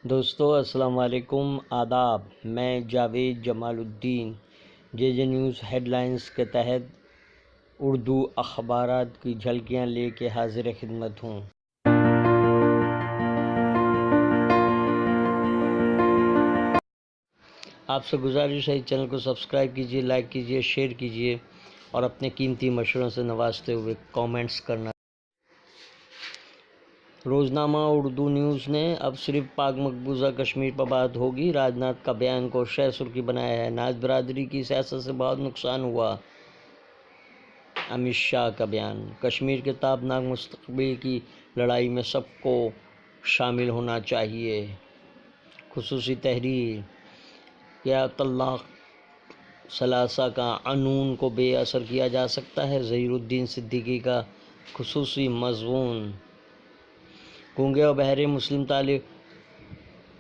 دوستو السلام علیکم، آداب۔ میں جاوید جمال الدین جے نیوز ہیڈ لائنز کے تحت اردو اخبارات کی جھلکیاں لے کے حاضر خدمت ہوں۔ آپ سے گزارش ہے چینل کو سبسکرائب کیجیے، لائک کیجیے، شیئر کیجیے اور اپنے قیمتی مشوروں سے نوازتے ہوئے کامنٹس کرنا۔ روزنامہ اردو نیوز نے اب صرف پاک مقبوضہ کشمیر پر بات ہوگی، راجناتھ کا بیان کو شہ سرخی بنایا ہے۔ ناز برادری کی سیاست سے بہت نقصان ہوا، امت شاہ کا بیان۔ کشمیر کے تابناک مستقبل کی لڑائی میں سب کو شامل ہونا چاہیے۔ خصوصی تحریر: کیا طلاق ثلاثہ کا قانون کو بے اثر کیا جا سکتا ہے؟ ظہیر الدین صدیقی کا خصوصی مضمون۔ گونگے اور بہرے مسلم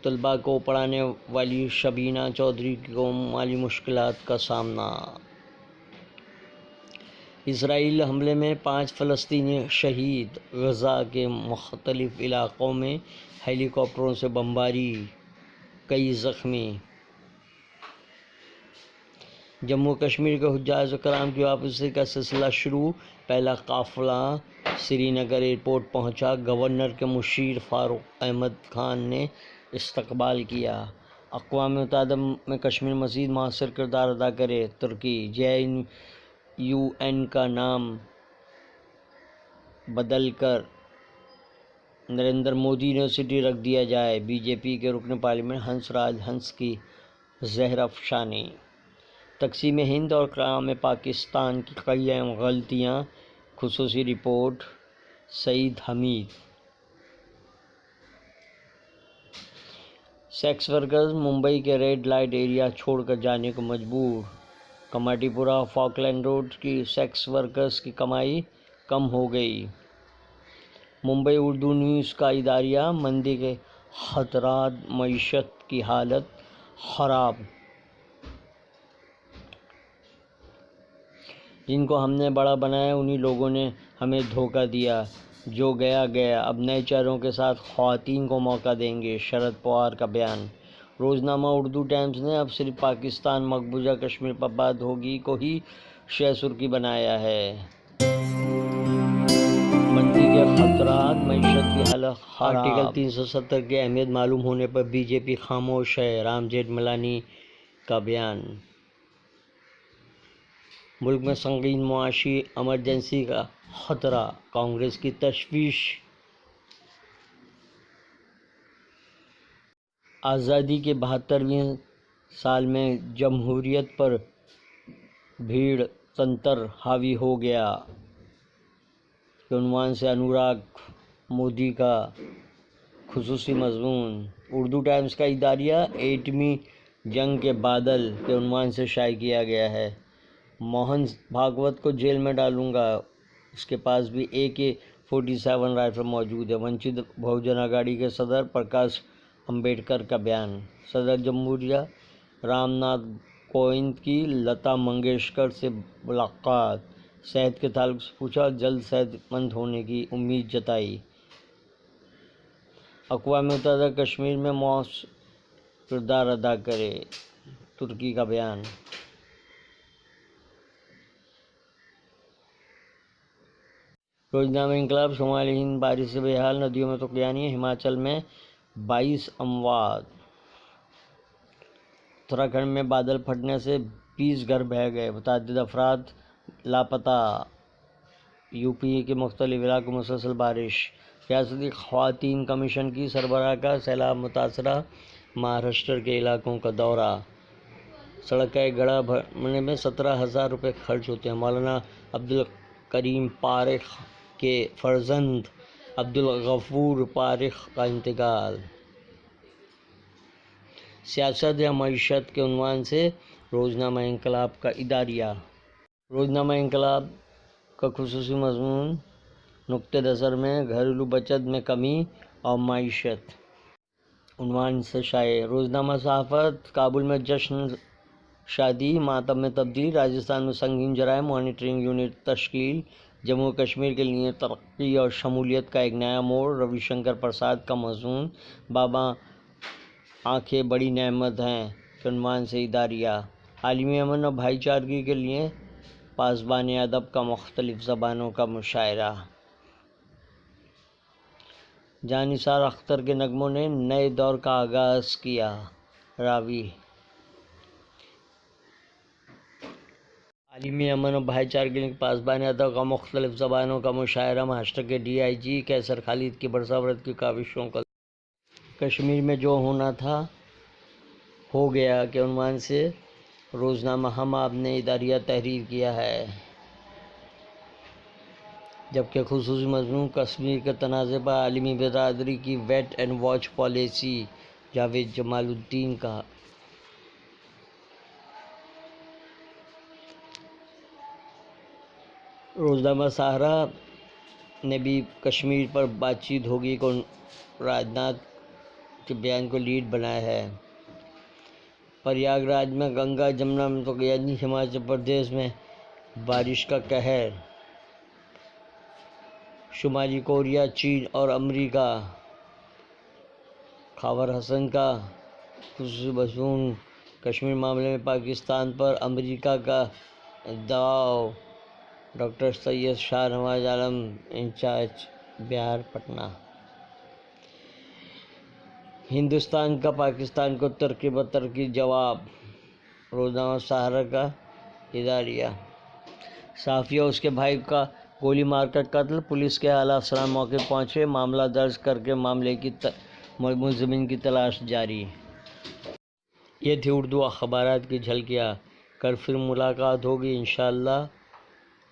طلباء کو پڑھانے والی شبینہ چودھری کو مالی مشکلات کا سامنا۔ اسرائیلی حملے میں 5 فلسطینی شہید۔ غزہ کے مختلف علاقوں میں ہیلی کاپٹروں سے بمباری، کئی زخمی۔ جموں کشمیر کے حجاج کرام کی واپسی کا سلسلہ شروع، پہلا قافلہ سری نگر ایئرپورٹ پہنچا۔ گورنر کے مشیر فاروق احمد خان نے استقبال کیا۔ اقوام متحدہ میں کشمیر مزید مؤثر کردار ادا کرے: ترکی۔ JNU کا نام بدل کر نریندر مودی یونیورسٹی رکھ دیا جائے۔ BJP کے رکن پارلیمنٹ ہنس راج ہنس کی زہر افشانی۔ تقسیم ہند اور قیام پاکستان کی کئی اہم غلطیاں۔ خصوصی رپورٹ، سعید حمید۔ سیکس ورکرز ممبئی کے ریڈ لائٹ ایریا چھوڑ کر جانے کو مجبور۔ کماٹی پورہ فاکلینڈ روڈ کی سیکس ورکرز کی کمائی کم ہو گئی۔ ممبئی اردو نیوز کا اداریہ: مندی کے خطرات، معیشت کی حالت خراب۔ جن کو ہم نے بڑا بنایا انہی لوگوں نے ہمیں دھوکہ دیا۔ جو گیا گیا، اب نئے چہروں کے ساتھ خواتین کو موقع دیں گے، شرد پوار کا بیان۔ روزنامہ اردو ٹائمز نے اب صرف پاکستان مقبوضہ کشمیر پر بات ہوگی کو ہی شہ سرخی بنایا ہے۔ مندی کے خطرات، معیشت کی حالت خراب۔ آرٹیکل 370 کی اہمیت معلوم ہونے پر BJP خاموش ہے: رام جیٹھ ملانی کا بیان۔ ملک میں سنگین معاشی ایمرجنسی کا خطرہ، کانگریس کی تشویش۔ آزادی کے 72ویں سال میں جمہوریت پر بھیڑ تنتر حاوی ہو گیا کے عنوان سے انوراگ مودی کا خصوصی مضمون۔ اردو ٹائمز کا اداریہ: ایٹمی جنگ کے بادل کے عنوان سے شائع کیا گیا ہے۔ موہن بھاگوت کو جیل میں ڈالوں گا، اس کے پاس بھی AK-47 رائفل موجود ہے۔ ونچت بہوجن اگاڑی کے صدر پرکاش امبیڈکر کا بیان۔ صدر جمہوریہ رام ناتھ کووند کی لتا منگیشکر سے ملاقات، صحت کے تعلق سے پوچھا اور جلد صحت مند ہونے کی امید جتائی۔ اقوام متحدہ کشمیر میں مؤثر کردار ادا کرے: ترکی کا بیان۔ روزنامہ انقلاب: شمالی ہند بارش سے بحال، ندیوں میں طغیانی، ہماچل میں 22 اموات۔ اتراکھنڈ میں بادل پھٹنے سے 20 گھر بہہ گئے، متعدد افراد لاپتہ۔ UP کے مختلف علاقوں میں مسلسل بارش۔ ریاستی خواتین کمیشن کی سربراہ کا سیلاب متاثرہ مہاراشٹر کے علاقوں کا دورہ۔ سڑک کا ایک گڑھا بھرنے میں 17,000 روپے خرچ ہوتے ہیں۔ مولانا عبدالکریم پارکھ کے فرزند عبدالغفور پارکھ کا انتقال۔ سیاست یا معیشت کے عنوان سے روزنامہ انقلاب کا اداریہ۔ روزنامہ انقلاب کا خصوصی مضمون: نقطۂ نظر میں گھریلو بچت میں کمی اور معیشت، عنوان سے شائع۔ روزنامہ صحافت: کابل میں جشن شادی، ماتم میں تبدیل، راجستھان میں سنگین جرائم، مانیٹرنگ یونٹ تشکیل۔ جموں کشمیر کے لیے ترقی اور شمولیت کا ایک نیا موڑ، روی شنکر پرساد کا مضمون۔ بابا آنکھیں بڑی نعمت ہیں کے عنوان سے اداریہ، عالمی امن اور بھائی چارگی کے لیے پاسبان ادب کا مختلف زبانوں کا مشاعرہ۔ جاں نثار اختر کے نغموں نے نئے دور کا آغاز کیا۔ راوی: عالمی امن اور بھائی چارگی کے لیے پاسبان ادب کا مختلف زبانوں کا مشاعرہ۔ مہاراشٹر کے DIG کیسر خالد کی برساوت کی کاوشوں کا کشمیر میں جو ہونا تھا ہو گیا کے عنوان سے روزنامہ ہم آپ نے اداریہ تحریر کیا ہے، جبکہ خصوصی مضمون کشمیر کے تنازع پر عالمی برادری کی wait and watch policy. Javed Jamaluddin کا روزنامہ سہارا نے بھی کشمیر پر بات چیت ہوگی کو راجناتھ کے بیان کو لیڈ بنایا ہے۔ پریاگ راج میں گنگا جمنا میں یعنی ہماچل پردیش میں بارش کا قہر۔ شمالی کوریا، چین اور امریکہ۔ خاور حسن کا خصوصی مضمون کشمیر معاملے میں پاکستان پر امریکہ کا دباؤ۔ ڈاکٹر سید شاہ نواز عالم، انچارج بہار، پٹنہ۔ ہندوستان کا پاکستان کو ترقی بترقی جواب۔ روزنامہ سہارا کا اداریہ۔ صحافی اور اس کے بھائی کا گولی مار کر قتل، پولیس کے اعلیٰ افسران موقع پر پہنچے، معاملہ درج کر کے معاملے کی ملزمین کی تلاش جاری۔ یہ تھی اردو اخبارات کی جھلکیاں، کل پھر ملاقات ہوگی انشاءاللہ۔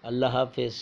اللہ حافظ۔